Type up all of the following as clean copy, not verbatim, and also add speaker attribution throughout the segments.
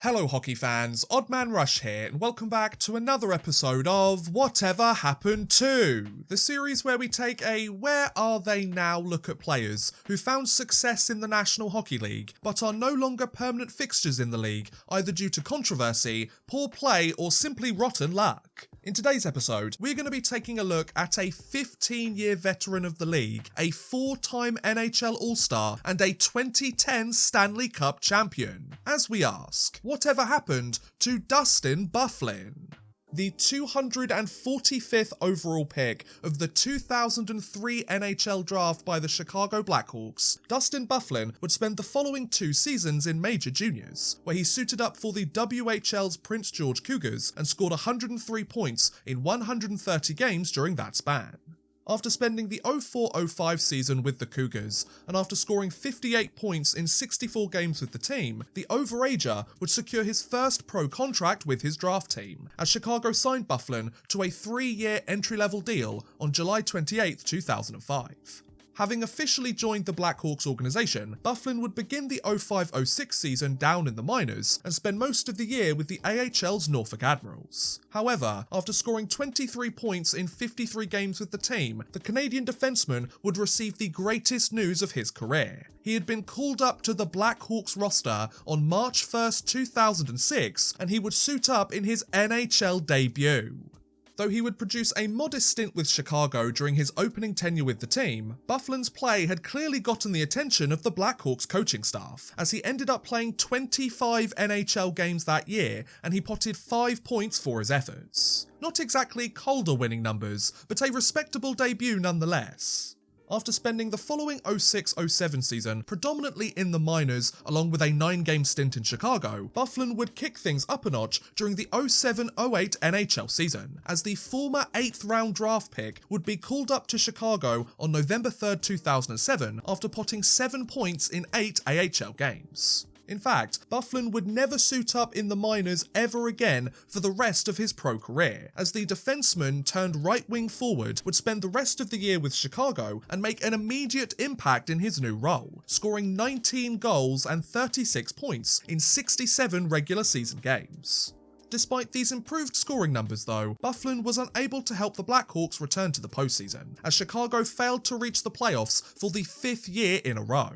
Speaker 1: Hello hockey fans, Oddman Rush here, and welcome back to another episode of Whatever Happened To, the series where we take a where are they now look at players who found success in the National Hockey League, but are no longer permanent fixtures in the league, either due to controversy, poor play, or simply rotten luck. In today's episode, we're going to be taking a look at a 15-year veteran of the league, a 4-time NHL All-Star, and a 2010 Stanley Cup champion, as we ask, whatever happened to Dustin Byfuglien? The 245th overall pick of the 2003 NHL draft by the Chicago Blackhawks, Dustin Byfuglien would spend the following 2 seasons in Major Juniors, where he suited up for the WHL's Prince George Cougars and scored 103 points in 130 games during that span. After spending the 04-05 season with the Cougars, and after scoring 58 points in 64 games with the team, the overager would secure his first pro contract with his draft team, as Chicago signed Byfuglien to a 3-year entry-level deal on July 28, 2005. Having officially joined the Blackhawks organisation, Byfuglien would begin the 05-06 season down in the minors and spend most of the year with the AHL's Norfolk Admirals. However, after scoring 23 points in 53 games with the team, the Canadian defenseman would receive the greatest news of his career. He had been called up to the Blackhawks roster on March 1st, 2006, and he would suit up in his NHL debut. Though he would produce a modest stint with Chicago during his opening tenure with the team, Byfuglien's play had clearly gotten the attention of the Blackhawks coaching staff, as he ended up playing 25 NHL games that year and he potted 5 points for his efforts. Not exactly Calder winning numbers, but a respectable debut nonetheless. After spending the following 06-07 season predominantly in the minors along with a 9-game stint in Chicago, Byfuglien would kick things up a notch during the 07-08 NHL season, as the former 8th round draft pick would be called up to Chicago on November 3rd, 2007 after potting 7 points in 8 AHL games. In fact, Byfuglien would never suit up in the minors ever again for the rest of his pro career, as the defenseman turned right-wing forward would spend the rest of the year with Chicago and make an immediate impact in his new role, scoring 19 goals and 36 points in 67 regular season games. Despite these improved scoring numbers though, Byfuglien was unable to help the Blackhawks return to the postseason, as Chicago failed to reach the playoffs for the 5th year in a row.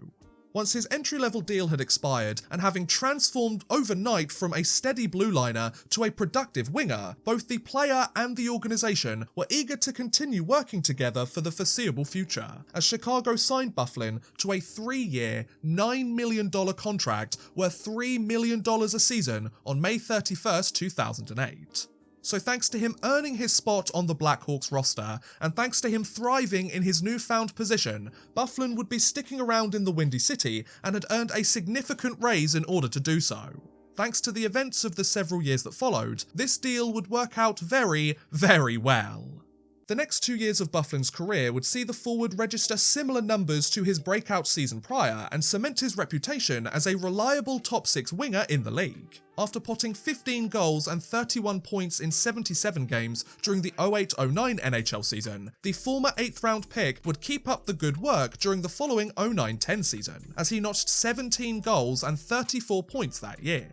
Speaker 1: Once his entry-level deal had expired, and having transformed overnight from a steady blue liner to a productive winger, both the player and the organisation were eager to continue working together for the foreseeable future, as Chicago signed Byfuglien to a 3-year, $9 million contract worth $3 million a season on May 31st, 2008. So thanks to him earning his spot on the Blackhawks roster, and thanks to him thriving in his newfound position, Byfuglien would be sticking around in the Windy City and had earned a significant raise in order to do so. Thanks to the events of the several years that followed, this deal would work out very, very well. The next 2 years of Byfuglien's career would see the forward register similar numbers to his breakout season prior and cement his reputation as a reliable top 6 winger in the league. After potting 15 goals and 31 points in 77 games during the 08-09 NHL season, the former 8th round pick would keep up the good work during the following 09-10 season, as he notched 17 goals and 34 points that year.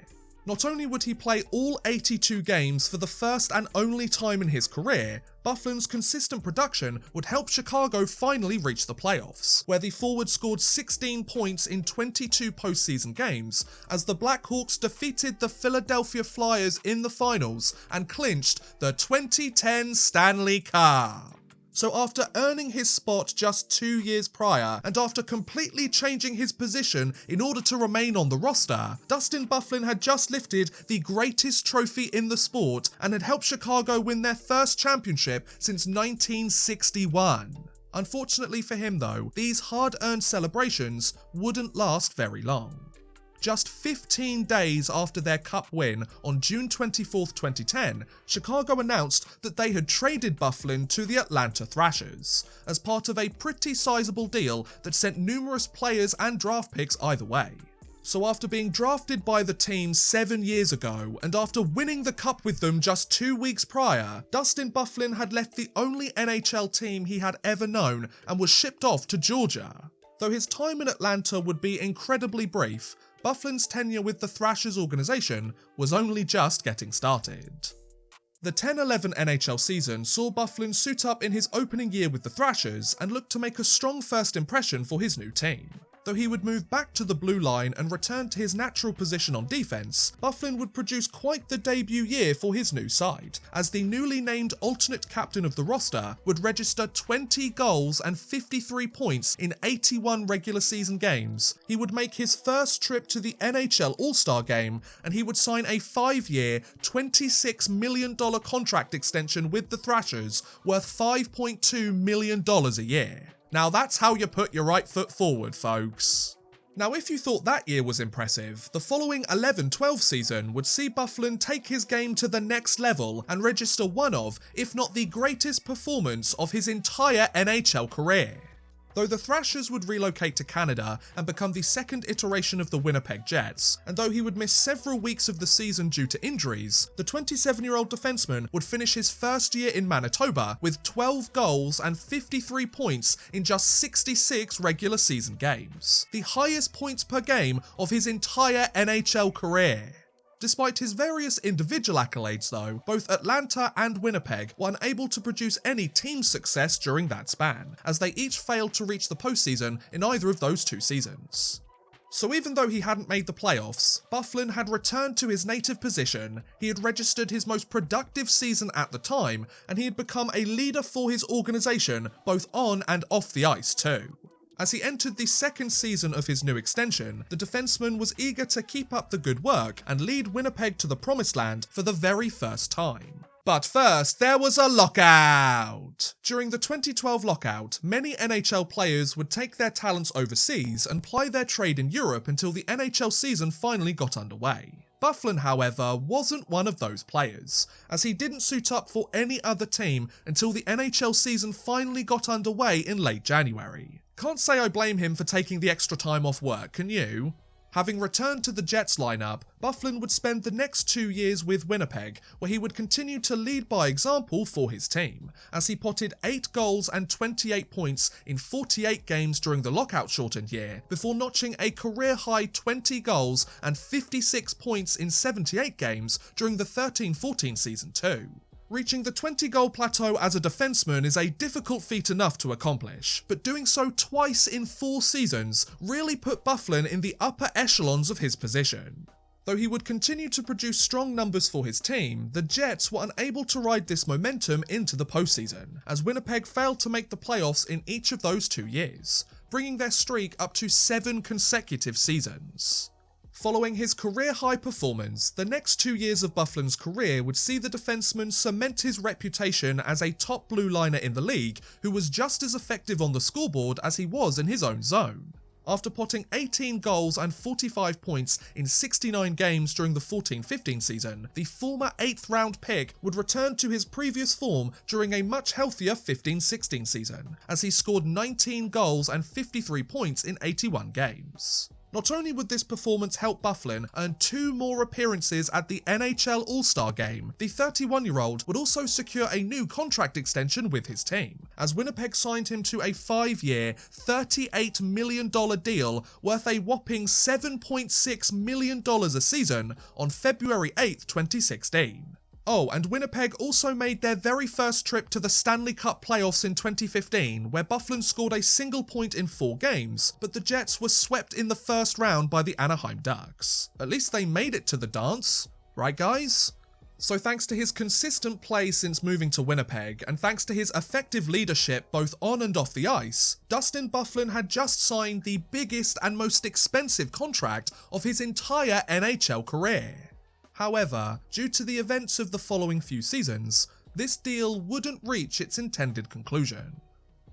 Speaker 1: Not only would he play all 82 games for the first and only time in his career, Byfuglien's consistent production would help Chicago finally reach the playoffs, where the forward scored 16 points in 22 postseason games, as the Blackhawks defeated the Philadelphia Flyers in the finals and clinched the 2010 Stanley Cup. So after earning his spot just 2 years prior, and after completely changing his position in order to remain on the roster, Dustin Byfuglien had just lifted the greatest trophy in the sport and had helped Chicago win their first championship since 1961. Unfortunately for him though, these hard-earned celebrations wouldn't last very long. Just 15 days after their cup win on June 24, 2010, Chicago announced that they had traded Byfuglien to the Atlanta Thrashers, as part of a pretty sizable deal that sent numerous players and draft picks either way. So after being drafted by the team 7 years ago, and after winning the cup with them just 2 weeks prior, Dustin Byfuglien had left the only NHL team he had ever known and was shipped off to Georgia. Though his time in Atlanta would be incredibly brief, Byfuglien's tenure with the Thrashers organisation was only just getting started. The 10-11 NHL season saw Byfuglien suit up in his opening year with the Thrashers and look to make a strong first impression for his new team. Though he would move back to the blue line and return to his natural position on defense, Byfuglien would produce quite the debut year for his new side, as the newly named alternate captain of the roster would register 20 goals and 53 points in 81 regular season games. He would make his first trip to the NHL All-Star game, and he would sign a 5-year, $26 million contract extension with the Thrashers worth $5.2 million a year. Now that's how you put your right foot forward, folks. Now if you thought that year was impressive, the following 11-12 season would see Byfuglien take his game to the next level and register one of, if not the greatest performance of his entire NHL career. Though the Thrashers would relocate to Canada and become the second iteration of the Winnipeg Jets, and though he would miss several weeks of the season due to injuries, the 27-year-old defenseman would finish his first year in Manitoba with 12 goals and 53 points in just 66 regular season games, the highest points per game of his entire NHL career. Despite his various individual accolades though, both Atlanta and Winnipeg were unable to produce any team success during that span, as they each failed to reach the postseason in either of those two seasons. So even though he hadn't made the playoffs, Byfuglien had returned to his native position, he had registered his most productive season at the time, and he had become a leader for his organisation both on and off the ice too. As he entered the second season of his new extension, the defenseman was eager to keep up the good work and lead Winnipeg to the promised land for the very first time. But first, there was a lockout! During the 2012 lockout, many NHL players would take their talents overseas and ply their trade in Europe until the NHL season finally got underway. Byfuglien, however, wasn't one of those players, as he didn't suit up for any other team until the NHL season finally got underway in late January. Can't say I blame him for taking the extra time off work, can you? Having returned to the Jets lineup, Byfuglien would spend the next 2 years with Winnipeg, where he would continue to lead by example for his team, as he potted 8 goals and 28 points in 48 games during the lockout-shortened year, before notching a career-high 20 goals and 56 points in 78 games during the 13-14 season too. Reaching the 20-goal plateau as a defenseman is a difficult feat enough to accomplish, but doing so twice in 4 seasons really put Byfuglien in the upper echelons of his position. Though he would continue to produce strong numbers for his team, the Jets were unable to ride this momentum into the postseason, as Winnipeg failed to make the playoffs in each of those 2 years, bringing their streak up to 7 consecutive seasons. Following his career-high performance, the next 2 years of Byfuglien's career would see the defenseman cement his reputation as a top blue liner in the league who was just as effective on the scoreboard as he was in his own zone. After potting 18 goals and 45 points in 69 games during the 14-15 season, the former 8th round pick would return to his previous form during a much healthier 15-16 season, as he scored 19 goals and 53 points in 81 games. Not only would this performance help Byfuglien earn 2 more appearances at the NHL All-Star Game, the 31-year-old would also secure a new contract extension with his team, as Winnipeg signed him to a 5-year, $38 million deal worth a whopping $7.6 million a season on February 8, 2016. Oh, and Winnipeg also made their very first trip to the Stanley Cup playoffs in 2015, where Byfuglien scored a single point in 4 games, but the Jets were swept in the first round by the Anaheim Ducks. At least they made it to the dance, right guys? So thanks to his consistent play since moving to Winnipeg, and thanks to his effective leadership both on and off the ice, Dustin Byfuglien had just signed the biggest and most expensive contract of his entire NHL career. However, due to the events of the following few seasons, this deal wouldn't reach its intended conclusion.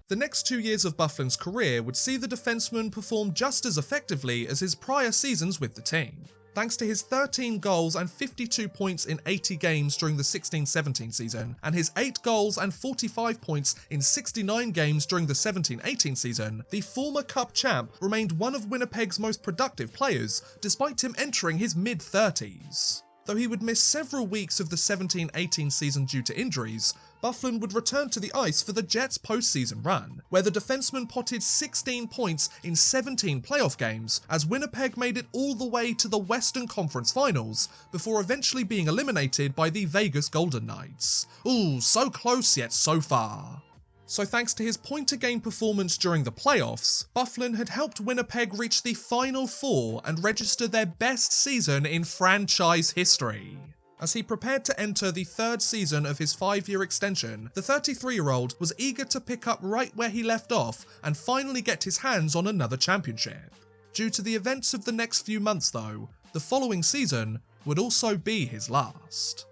Speaker 1: The next 2 years of Byfuglien's career would see the defenseman perform just as effectively as his prior seasons with the team. Thanks to his 13 goals and 52 points in 80 games during the 16-17 season, and his 8 goals and 45 points in 69 games during the 17-18 season, the former Cup champ remained one of Winnipeg's most productive players, despite him entering his mid-30s. Though he would miss several weeks of the 17-18 season due to injuries, Byfuglien would return to the ice for the Jets' postseason run, where the defenseman potted 16 points in 17 playoff games as Winnipeg made it all the way to the Western Conference Finals before eventually being eliminated by the Vegas Golden Knights. Ooh, so close yet so far. So thanks to his point-a-game performance during the playoffs, Byfuglien had helped Winnipeg reach the Final Four and register their best season in franchise history. As he prepared to enter the third season of his 5-year extension, the 33-year-old was eager to pick up right where he left off and finally get his hands on another championship. Due to the events of the next few months though, the following season would also be his last.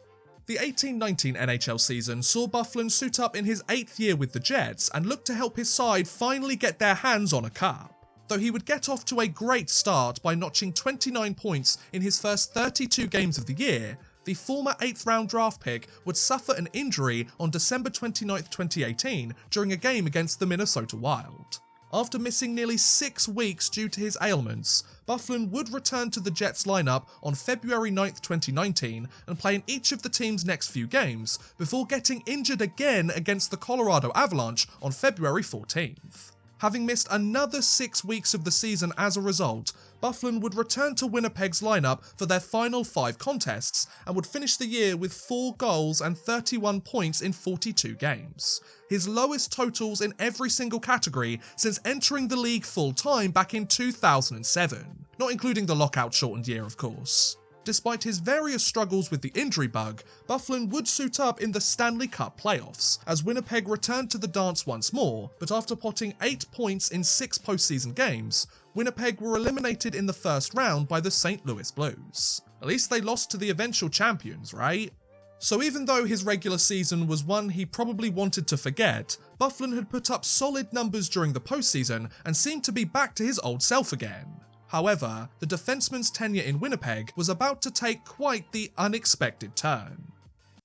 Speaker 1: The 18-19 NHL season saw Byfuglien suit up in his 8th year with the Jets and look to help his side finally get their hands on a cup. Though he would get off to a great start by notching 29 points in his first 32 games of the year, the former 8th round draft pick would suffer an injury on December 29, 2018 during a game against the Minnesota Wild. After missing nearly 6 weeks due to his ailments, Byfuglien would return to the Jets lineup on February 9, 2019 and play in each of the team's next few games before getting injured again against the Colorado Avalanche on February 14th. Having missed another 6 weeks of the season as a result, Byfuglien would return to Winnipeg's lineup for their final 5 contests and would finish the year with 4 goals and 31 points in 42 games. His lowest totals in every single category since entering the league full-time back in 2007, not including the lockout-shortened year of course. Despite his various struggles with the injury bug, Byfuglien would suit up in the Stanley Cup playoffs, as Winnipeg returned to the dance once more, but after potting 8 points in 6 postseason games, Winnipeg were eliminated in the first round by the St. Louis Blues. At least they lost to the eventual champions, right? So even though his regular season was one he probably wanted to forget, Byfuglien had put up solid numbers during the postseason and seemed to be back to his old self again. However, the defenseman's tenure in Winnipeg was about to take quite the unexpected turn.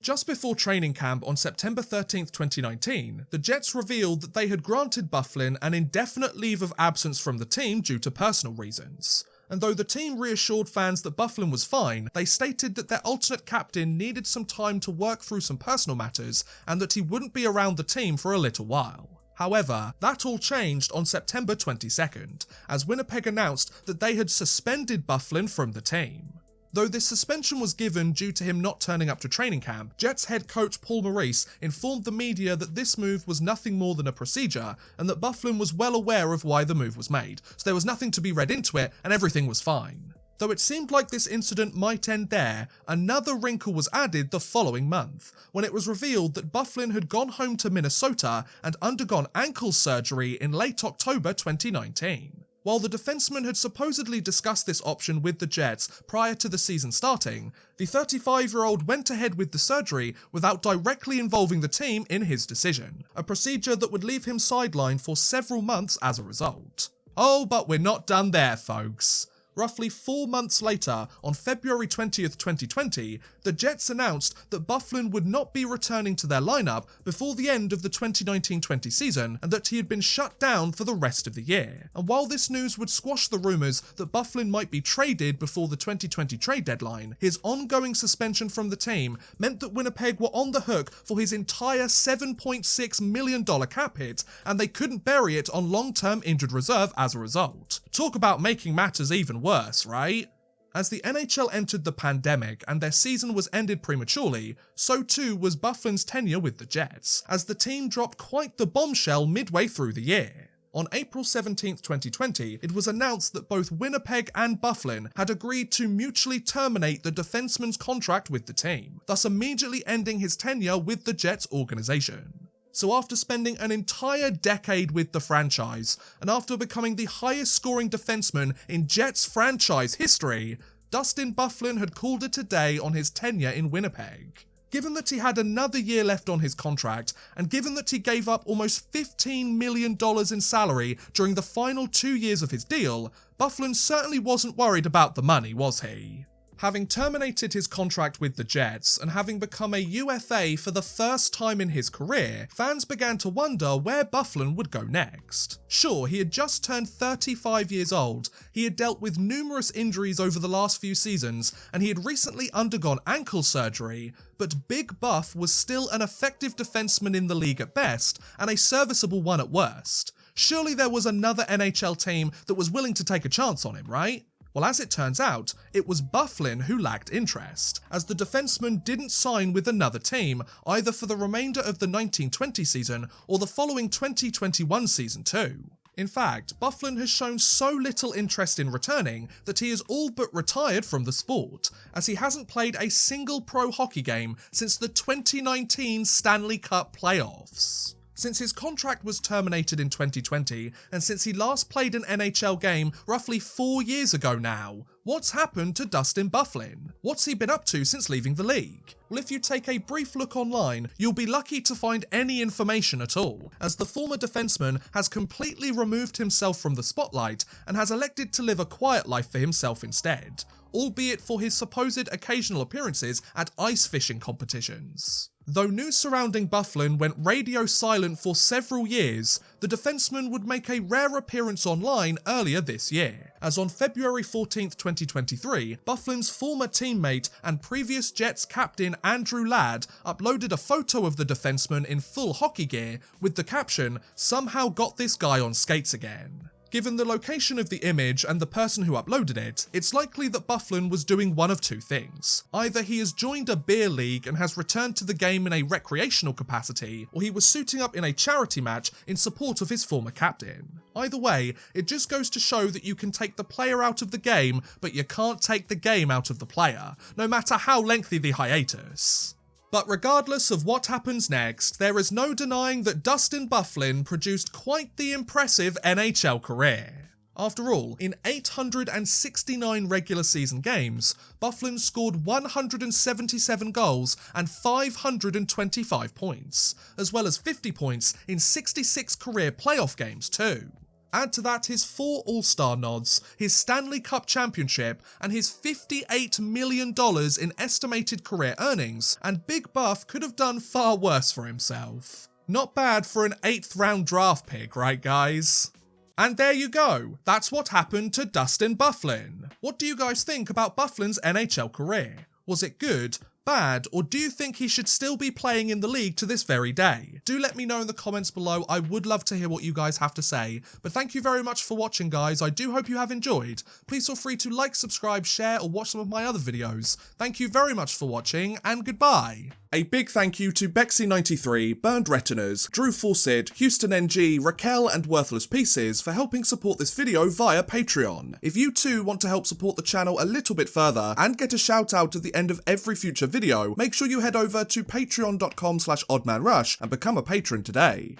Speaker 1: Just before training camp on September 13, 2019, the Jets revealed that they had granted Byfuglien an indefinite leave of absence from the team due to personal reasons. And though the team reassured fans that Byfuglien was fine, they stated that their alternate captain needed some time to work through some personal matters and that he wouldn't be around the team for a little while. However, that all changed on September 22nd, as Winnipeg announced that they had suspended Byfuglien from the team. Though this suspension was given due to him not turning up to training camp, Jets head coach Paul Maurice informed the media that this move was nothing more than a procedure and that Byfuglien was well aware of why the move was made, so there was nothing to be read into it and everything was fine. Though it seemed like this incident might end there, another wrinkle was added the following month, when it was revealed that Byfuglien had gone home to Minnesota and undergone ankle surgery in late October 2019. While the defenseman had supposedly discussed this option with the Jets prior to the season starting, the 35-year-old went ahead with the surgery without directly involving the team in his decision, a procedure that would leave him sidelined for several months as a result. Oh, but we're not done there, folks. Roughly 4 months later, on February 20th, 2020, the Jets announced that Byfuglien would not be returning to their lineup before the end of the 2019-20 season and that he had been shut down for the rest of the year. And while this news would squash the rumours that Byfuglien might be traded before the 2020 trade deadline, his ongoing suspension from the team meant that Winnipeg were on the hook for his entire $7.6 million cap hit, and they couldn't bury it on long-term injured reserve as a result. Talk about making matters even worse, right? As the NHL entered the pandemic and their season was ended prematurely, so too was Byfuglien's tenure with the Jets, as the team dropped quite the bombshell midway through the year. On April 17, 2020, it was announced that both Winnipeg and Byfuglien had agreed to mutually terminate the defenseman's contract with the team, thus immediately ending his tenure with the Jets organization. So after spending an entire decade with the franchise, and after becoming the highest scoring defenseman in Jets franchise history, Dustin Byfuglien had called it a day on his tenure in Winnipeg. Given that he had another year left on his contract, and given that he gave up almost $15 million in salary during the final 2 years of his deal, Byfuglien certainly wasn't worried about the money, was he? Having terminated his contract with the Jets and having become a UFA for the first time in his career, fans began to wonder where Byfuglien would go next. Sure, he had just turned 35 years old, he had dealt with numerous injuries over the last few seasons, and he had recently undergone ankle surgery, but Big Buff was still an effective defenseman in the league at best, and a serviceable one at worst. Surely there was another NHL team that was willing to take a chance on him, right? Well, as it turns out, it was Byfuglien who lacked interest, as the defenseman didn't sign with another team, either for the remainder of the 1920 season or the following 2021 season too. In fact, Byfuglien has shown so little interest in returning that he is all but retired from the sport, as he hasn't played a single pro hockey game since the 2019 Stanley Cup playoffs. Since his contract was terminated in 2020, and since he last played an NHL game roughly 4 years ago now, what's happened to Dustin Byfuglien? What's he been up to since leaving the league? Well, if you take a brief look online, you'll be lucky to find any information at all, as the former defenseman has completely removed himself from the spotlight and has elected to live a quiet life for himself instead, albeit for his supposed occasional appearances at ice fishing competitions. Though news surrounding Byfuglien went radio silent for several years, the defenseman would make a rare appearance online earlier this year, as on February 14th, 2023, Byfuglien's former teammate and previous Jets captain Andrew Ladd uploaded a photo of the defenseman in full hockey gear with the caption, "Somehow got this guy on skates again." Given the location of the image and the person who uploaded it, it's likely that Byfuglien was doing one of two things. Either he has joined a beer league and has returned to the game in a recreational capacity, or he was suiting up in a charity match in support of his former captain. Either way, it just goes to show that you can take the player out of the game, but you can't take the game out of the player, no matter how lengthy the hiatus. But regardless of what happens next, there is no denying that Dustin Byfuglien produced quite the impressive NHL career. After all, in 869 regular season games, Byfuglien scored 177 goals and 525 points, as well as 50 points in 66 career playoff games too. Add to that his 4 All-Star nods, his Stanley Cup championship, and his $58 million in estimated career earnings, and Big Buff could have done far worse for himself. Not bad for an 8th round draft pick, right guys? And there you go, that's what happened to Dustin Byfuglien. What do you guys think about Byfuglien's NHL career? Was it good, bad, or do you think he should still be playing in the league to this very day? Do let me know in the comments below, I would love to hear what you guys have to say. But thank you very much for watching guys, I do hope you have enjoyed. Please feel free to like, subscribe, share, or watch some of my other videos. Thank you very much for watching, and goodbye. A big thank you to Bexy93, Burned Retinas, Drew Fawcett, Houston NG, Raquel and Worthless Pieces for helping support this video via Patreon. If you too want to help support the channel a little bit further and get a shout out at the end of every future video, make sure you head over to patreon.com/oddmanrush and become a patron today.